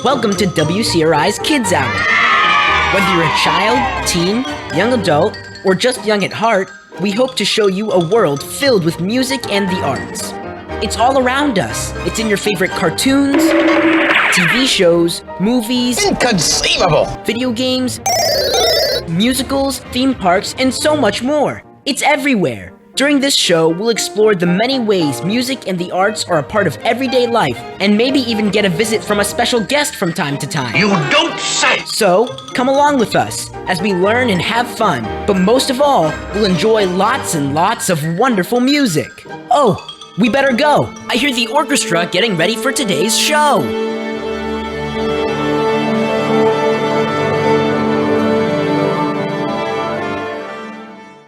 Welcome to WCRI's Kids Hour. Whether you're a child, teen, young adult, or just young at heart, we hope to show you a world filled with music and the arts. It's all around us. It's in your favorite cartoons, TV shows, movies, inconceivable, video games, musicals, theme parks, and so much more. It's everywhere. During this show, we'll explore the many ways music and the arts are a part of everyday life, and maybe even get a visit from a special guest from time to time. You don't say! So, come along with us as we learn and have fun, but most of all, we'll enjoy lots and lots of wonderful music. Oh, we better go. I hear the orchestra getting ready for today's show.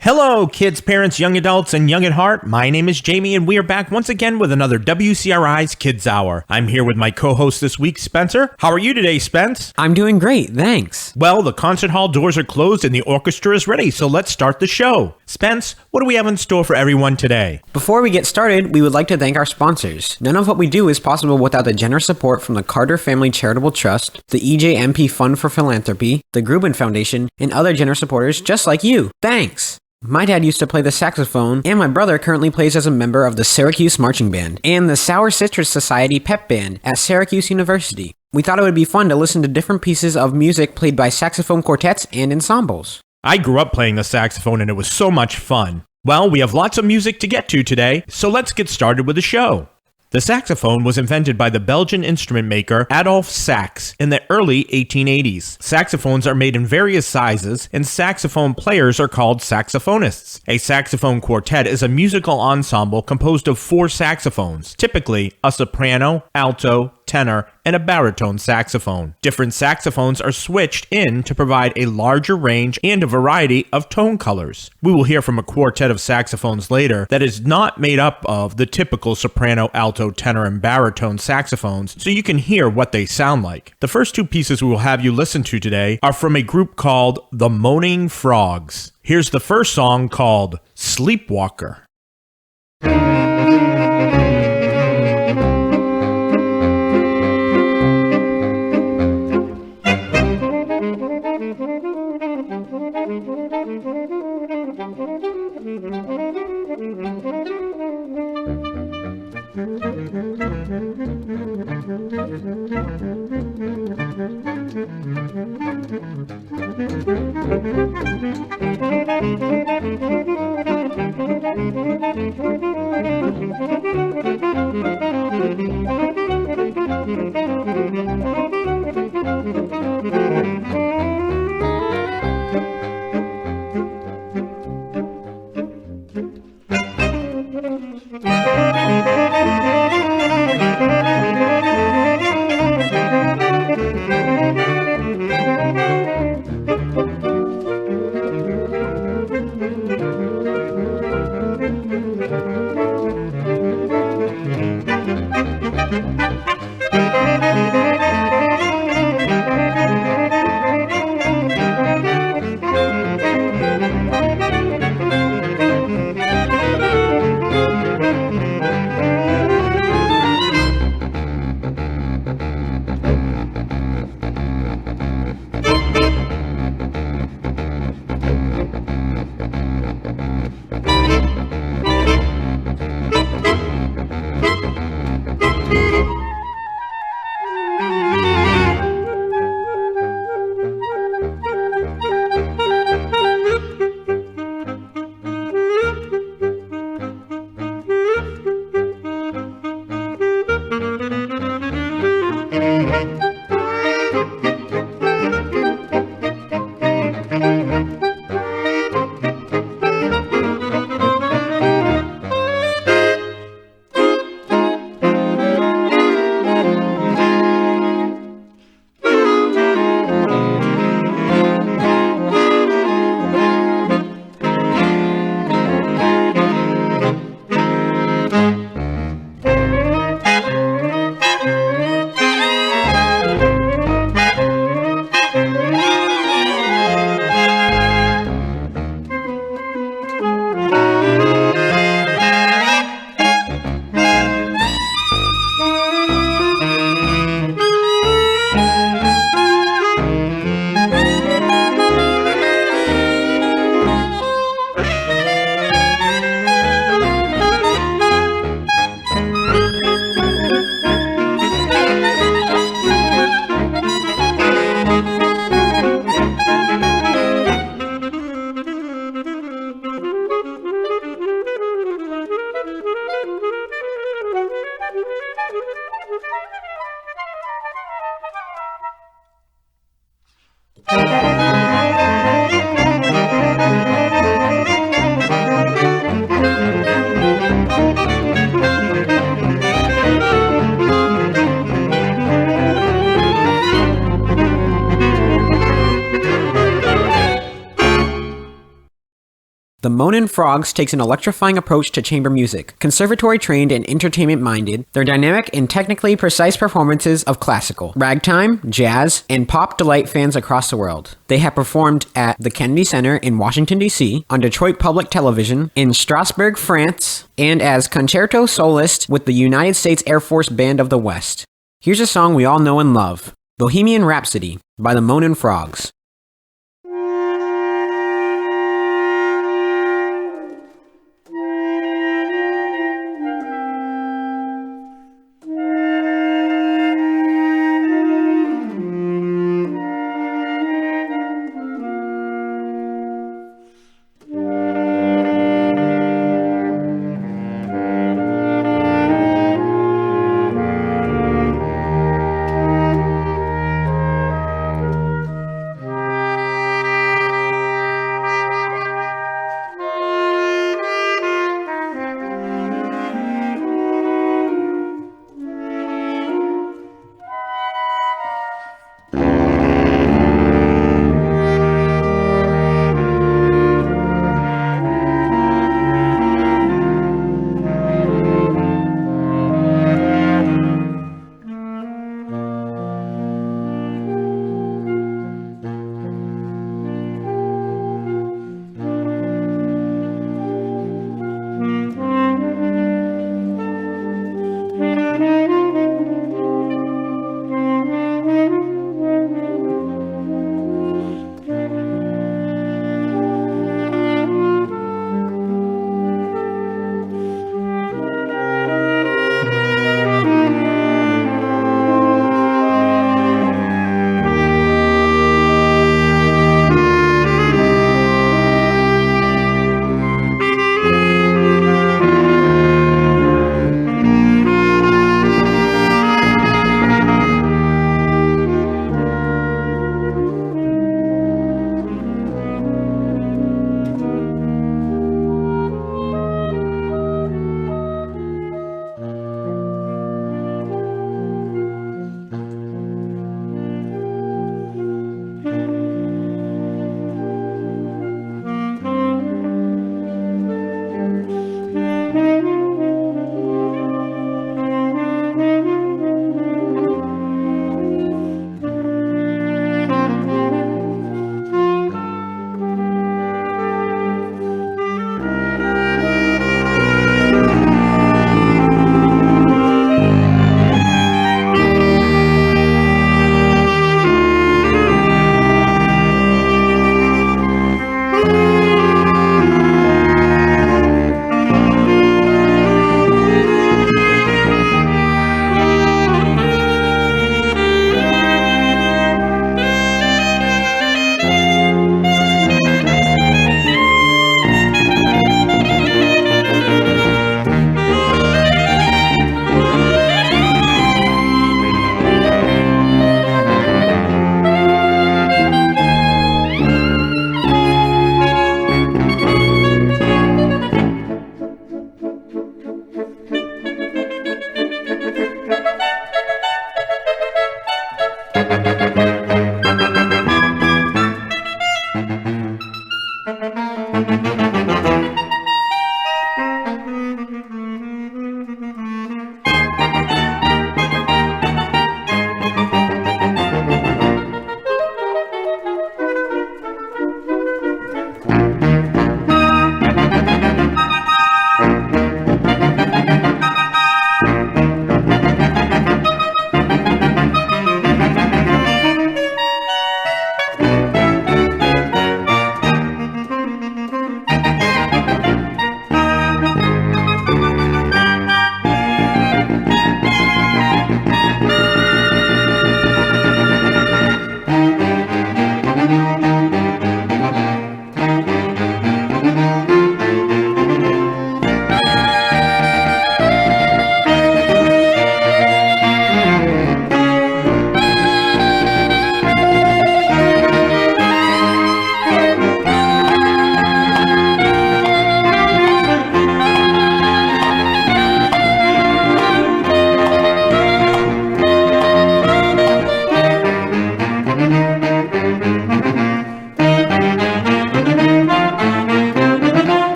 Hello, kids, parents, young adults, and young at heart. My name is Jamie, and we are back once again with another WCRI's Kids Hour. I'm here with my co-host this week, Spencer. How are you today, Spence? I'm doing great, thanks. Well, the concert hall doors are closed and the orchestra is ready, so let's start the show. Spence, what do we have in store for everyone today? Before we get started, we would like to thank our sponsors. None of what we do is possible without the generous support from the Carter Family Charitable Trust, the EJMP Fund for Philanthropy, the Grubin Foundation, and other generous supporters just like you. Thanks! My dad used to play the saxophone, and my brother currently plays as a member of the Syracuse Marching Band and the Sour Citrus Society Pep Band at Syracuse University. We thought it would be fun to listen to different pieces of music played by saxophone quartets and ensembles. I grew up playing the saxophone and it was so much fun. Well, we have lots of music to get to today, so let's get started with the show. The saxophone was invented by the Belgian instrument maker Adolphe Sax in the early 1880s. Saxophones are made in various sizes, and saxophone players are called saxophonists. A saxophone quartet is a musical ensemble composed of 4 saxophones, typically a soprano, alto, tenor, and a baritone saxophone. Different saxophones are switched in to provide a larger range and a variety of tone colors. We will hear from a quartet of saxophones later that is not made up of the typical soprano, alto, tenor, and baritone saxophones, so you can hear what they sound like. The first 2 pieces we will have you listen to today are from a group called the Moanin Frogs. Here's the first song called Sleepwalker. The Moanin Frogs takes an electrifying approach to chamber music. Conservatory trained and entertainment minded, their dynamic and technically precise performances of classical, ragtime, jazz, and pop delight fans across the world. They have performed at the Kennedy Center in Washington, D.C., on Detroit Public Television, in Strasbourg, France, and as concerto soloist with the United States Air Force Band of the West. Here's a song we all know and love, Bohemian Rhapsody by the Moanin Frogs.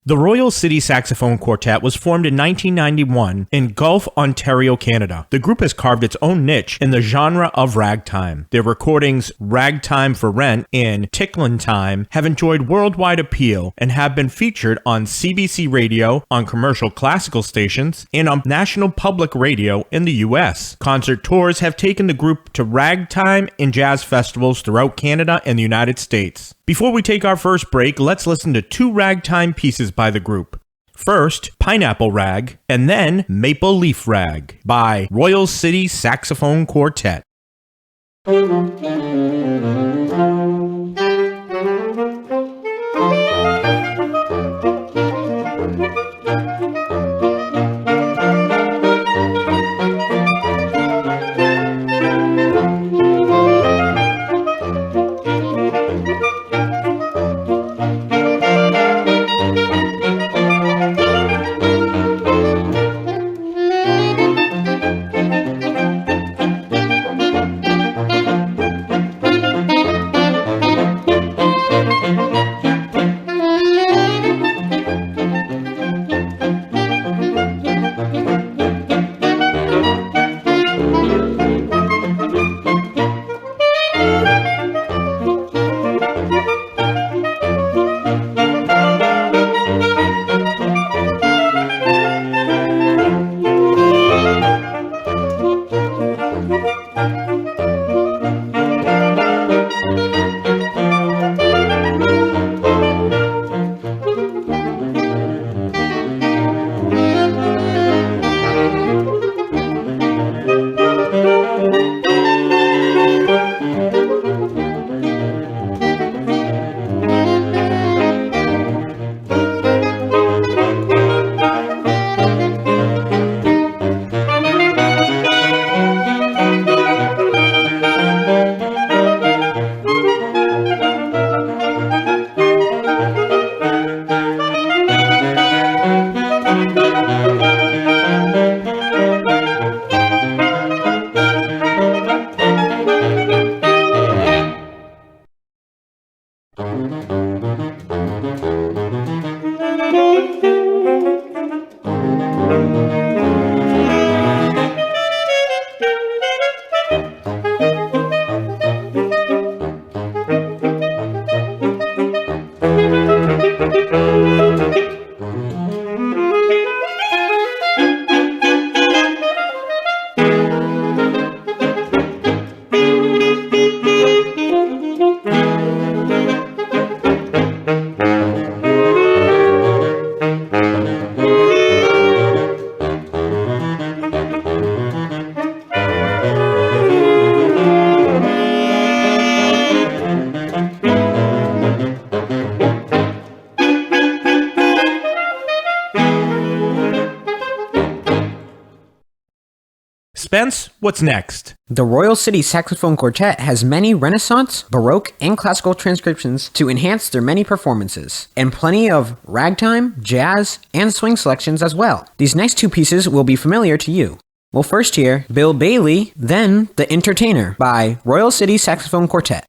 The Royal City Saxophone Quartet was formed in 1991 in Guelph, Ontario, Canada. The group has carved its own niche in the genre of ragtime. Their recordings Ragtime for Rent and Ticklin' Time have enjoyed worldwide appeal and have been featured on CBC Radio, on commercial classical stations, and on national public radio in the US. Concert tours have taken the group to ragtime and jazz festivals throughout Canada and the United States. Before we take our first break, let's listen to two ragtime pieces by the group. First, Pineapple Rag, and then Maple Leaf Rag by Royal City Saxophone Quartet. Spence, what's next? The Royal City Saxophone Quartet has many Renaissance, Baroque, and classical transcriptions to enhance their many performances, and plenty of ragtime, jazz, and swing selections as well. These next two pieces will be familiar to you. We'll first hear Bill Bailey, then The Entertainer by Royal City Saxophone Quartet.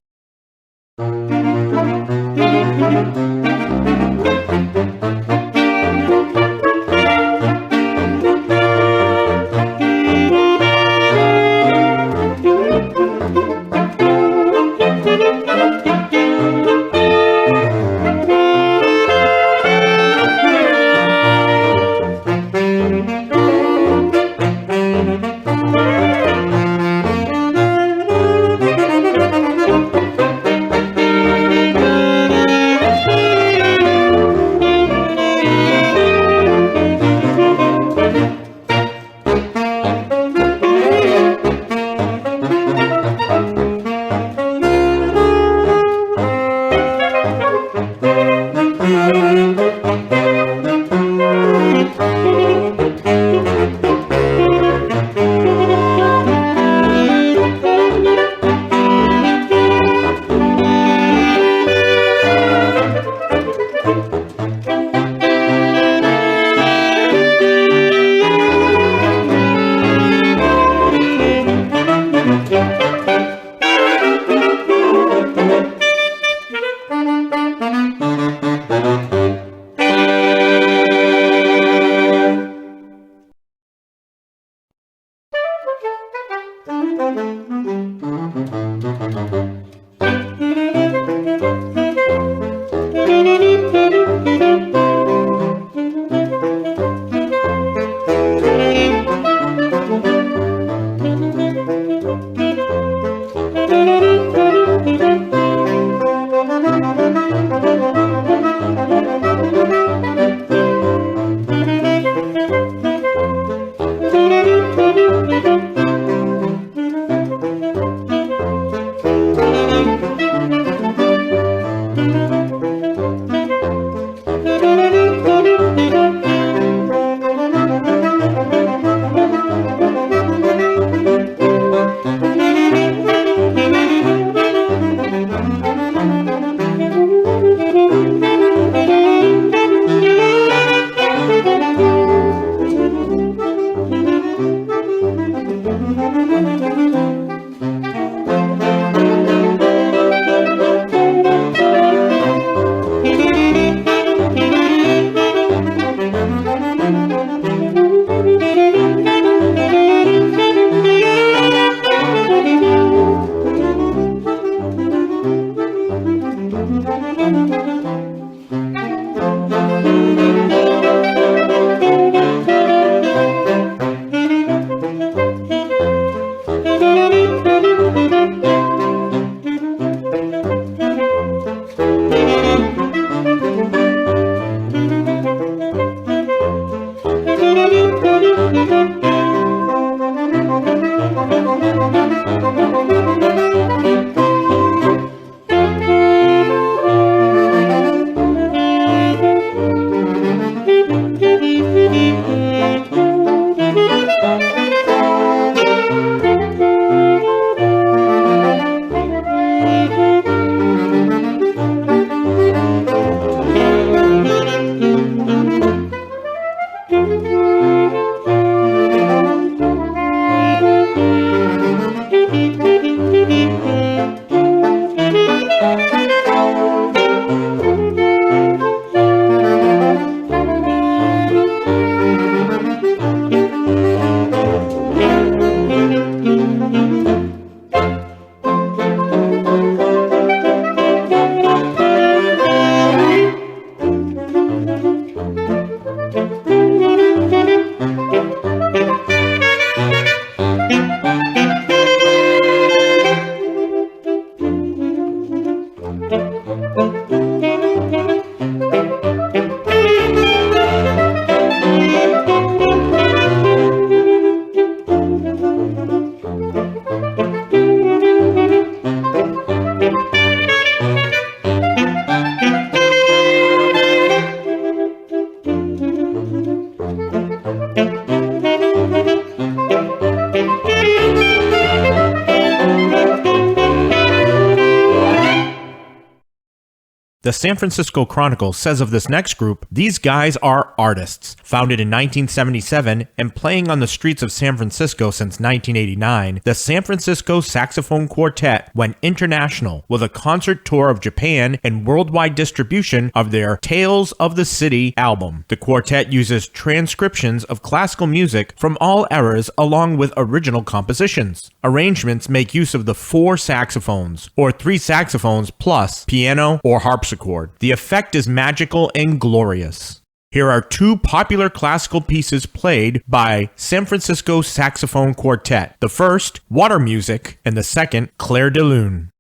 The San Francisco Chronicle says of this next group, these guys are artists. Founded in 1977 and playing on the streets of San Francisco since 1989, the San Francisco Saxophone Quartet went international with a concert tour of Japan and worldwide distribution of their Tales of the City album. The quartet uses transcriptions of classical music from all eras along with original compositions. Arrangements make use of the 4 saxophones, or 3 saxophones plus piano or harpsichord. The effect is magical and glorious. Here are 2 popular classical pieces played by San Francisco Saxophone Quartet. The first, Water Music, and the second, Clair de Lune.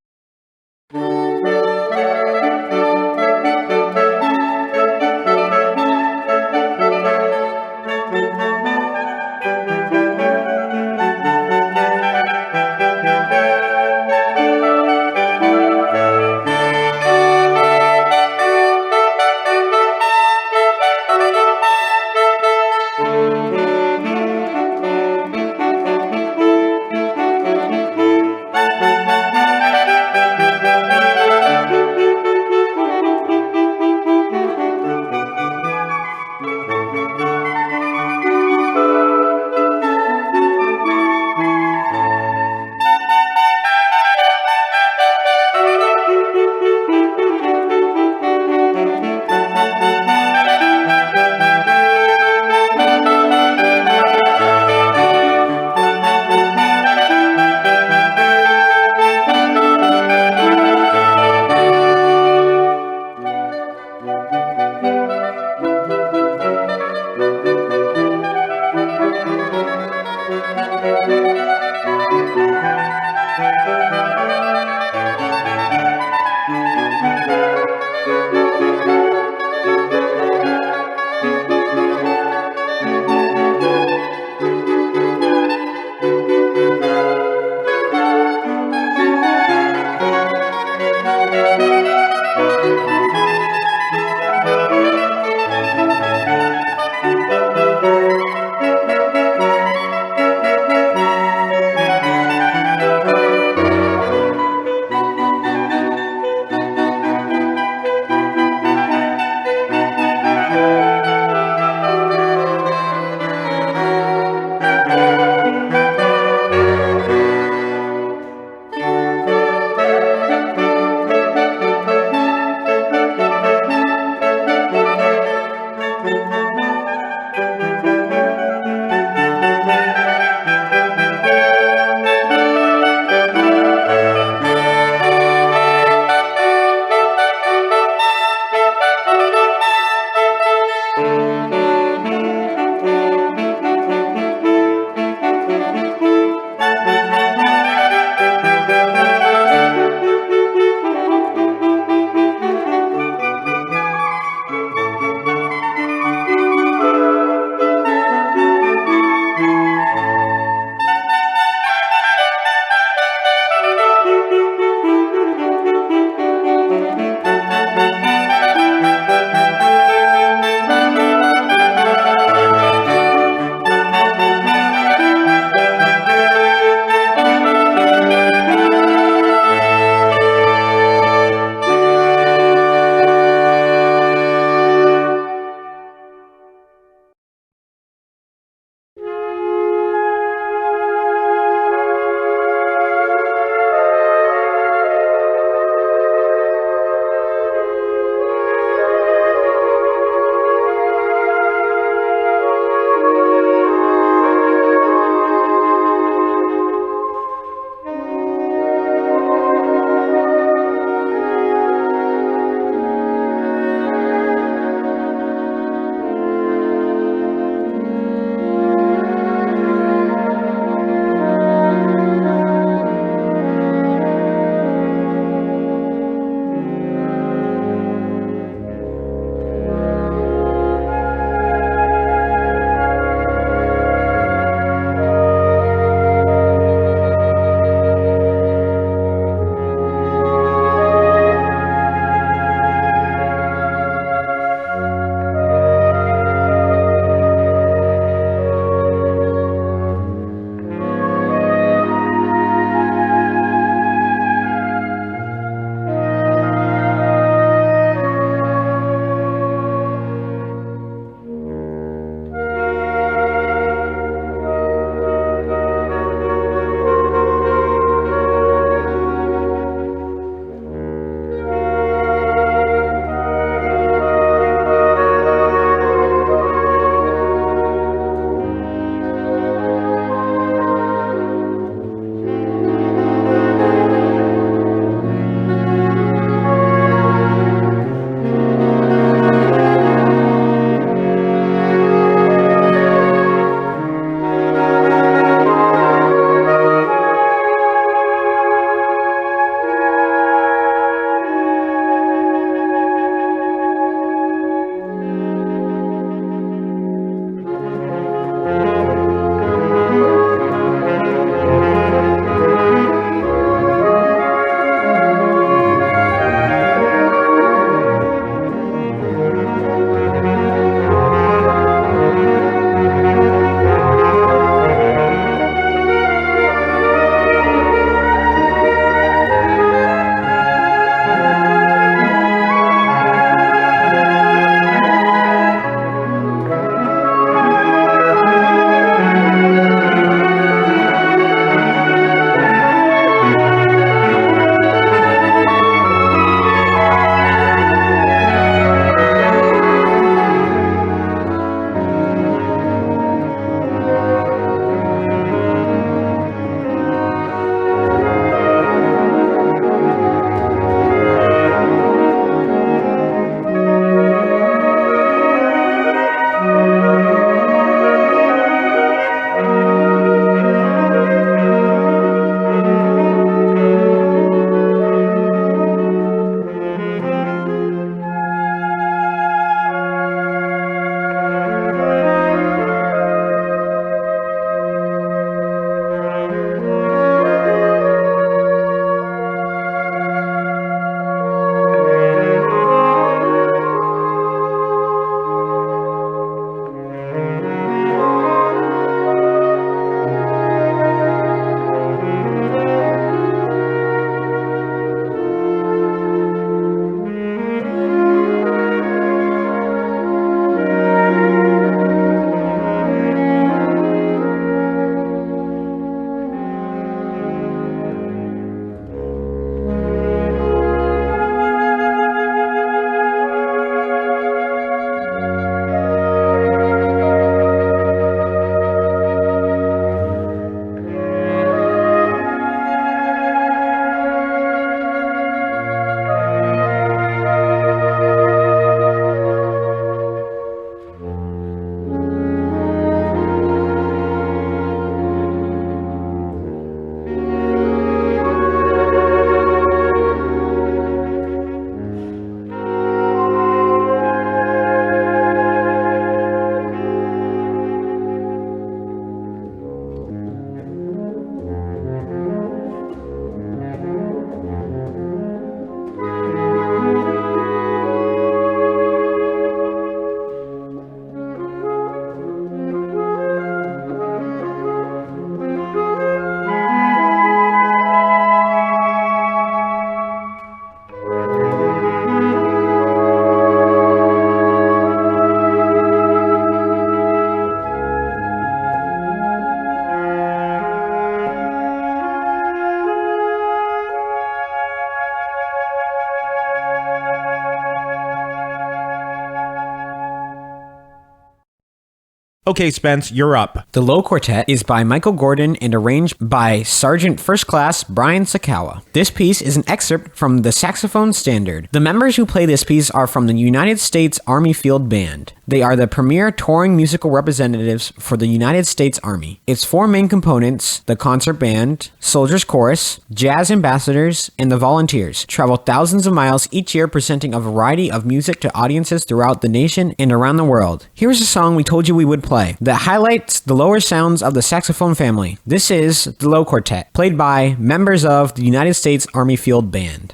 Okay, Spence, you're up. The Low Quartet is by Michael Gordon and arranged by Sergeant First Class Brian Sakawa. This piece is an excerpt from the Saxophone Standard. The members who play this piece are from the United States Army Field Band. They are the premier touring musical representatives for the United States Army. Its four main components, the concert band, soldiers chorus, jazz ambassadors, and the volunteers, travel thousands of miles each year presenting a variety of music to audiences throughout the nation and around the world. Here's a song we told you we would play that highlights the lower sounds of the saxophone family. This is the Low Quartet, played by members of the United States Army Field Band.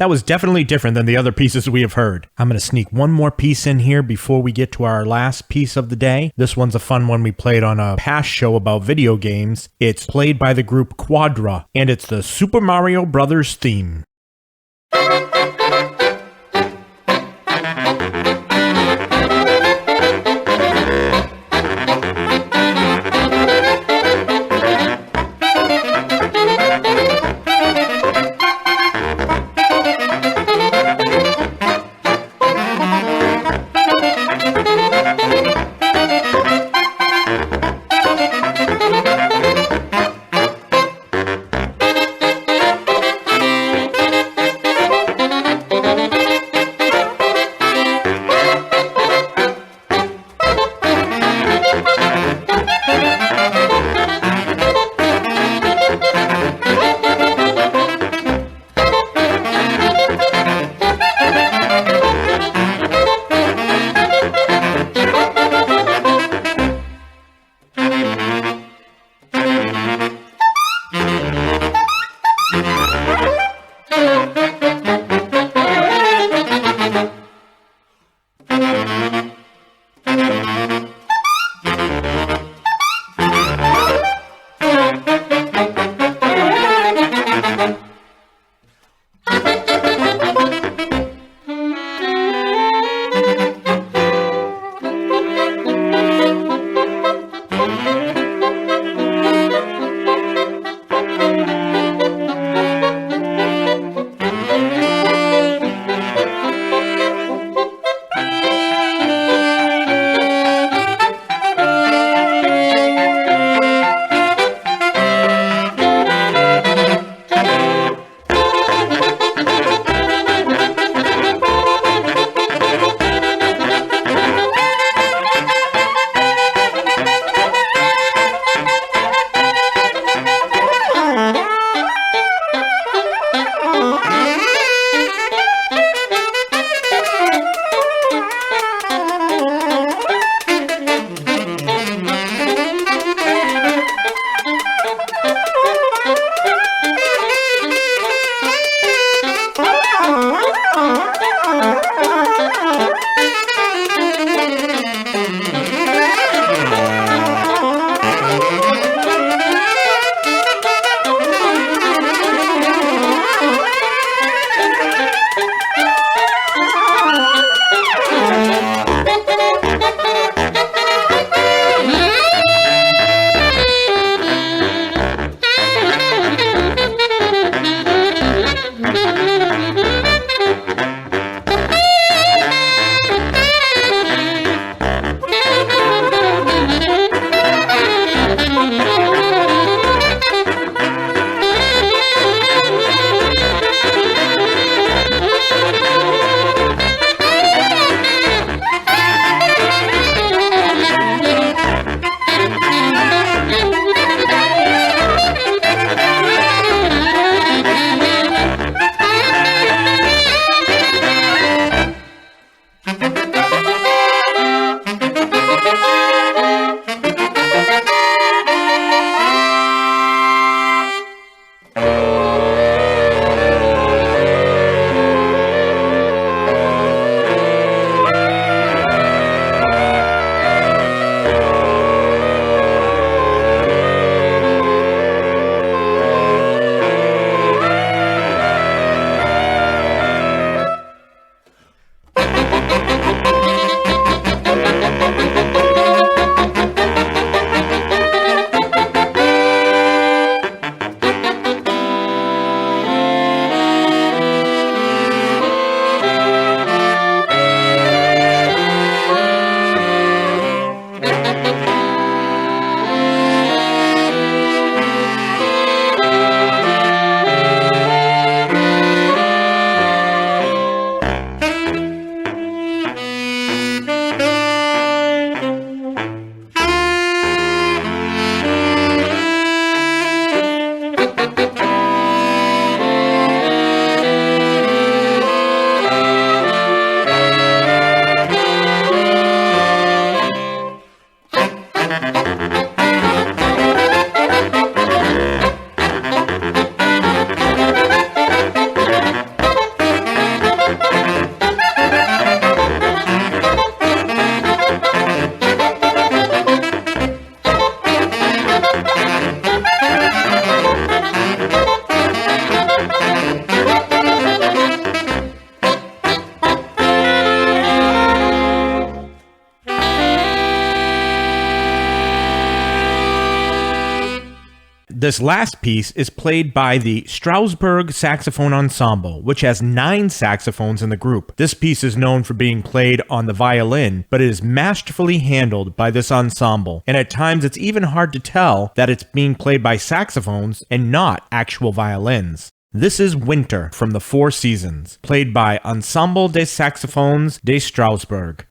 That was definitely different than the other pieces we have heard. I'm going to sneak one more piece in here before we get to our last piece of the day. This one's a fun one we played on a past show about video games. It's played by the group Quadra, and it's the Super Mario Brothers theme. This last piece is played by the Strasbourg Saxophone Ensemble, which has 9 saxophones in the group. This piece is known for being played on the violin, but it is masterfully handled by this ensemble, and at times it's even hard to tell that it's being played by saxophones and not actual violins. This is Winter from the Four Seasons, played by Ensemble des Saxophones de Strasbourg.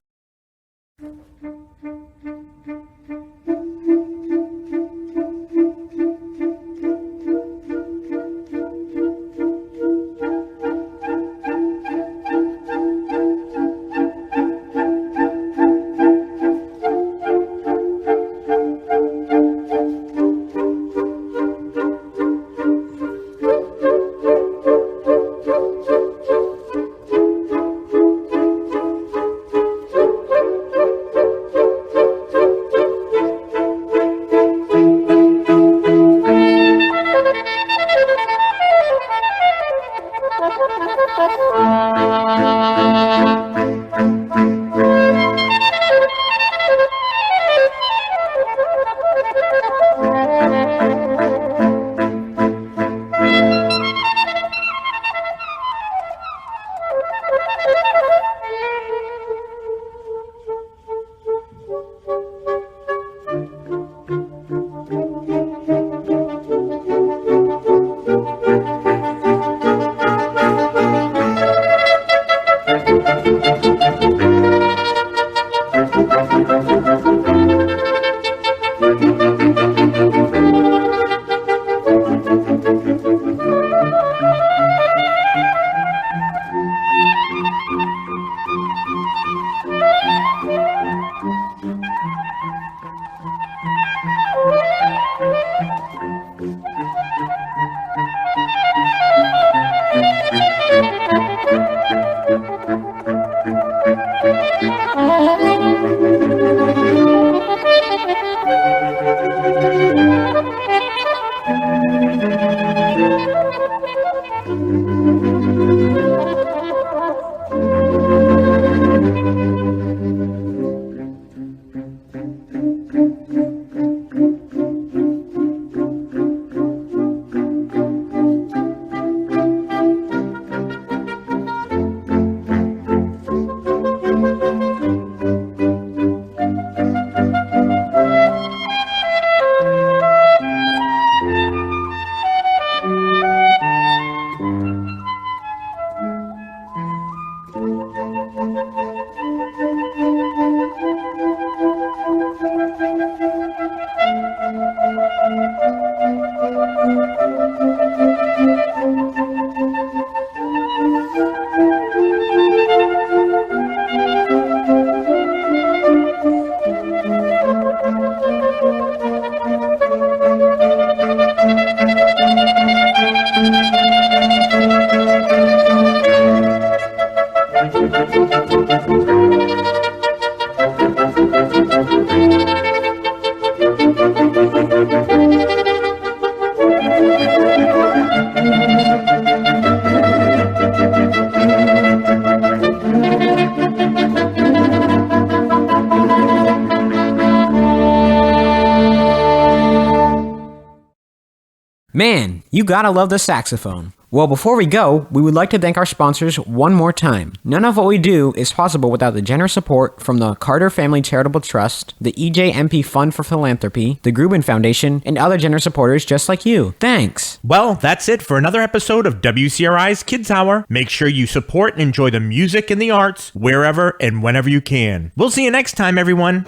Man, you gotta love the saxophone. Well, before we go, we would like to thank our sponsors one more time. None of what we do is possible without the generous support from the Carter Family Charitable Trust, the EJMP Fund for Philanthropy, the Grubin Foundation, and other generous supporters just like you. Thanks! Well, that's it for another episode of WCRI's Kids Hour. Make sure you support and enjoy the music and the arts wherever and whenever you can. We'll see you next time, everyone.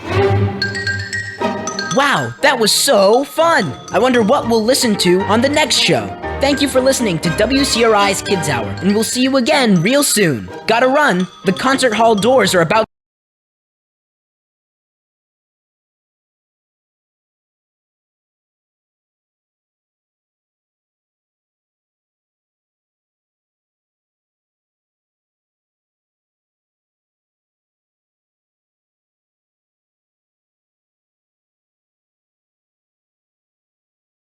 Wow, that was so fun! I wonder what we'll listen to on the next show. Thank you for listening to WCRI's Kids Hour, and we'll see you again real soon. Gotta run, the concert hall doors are about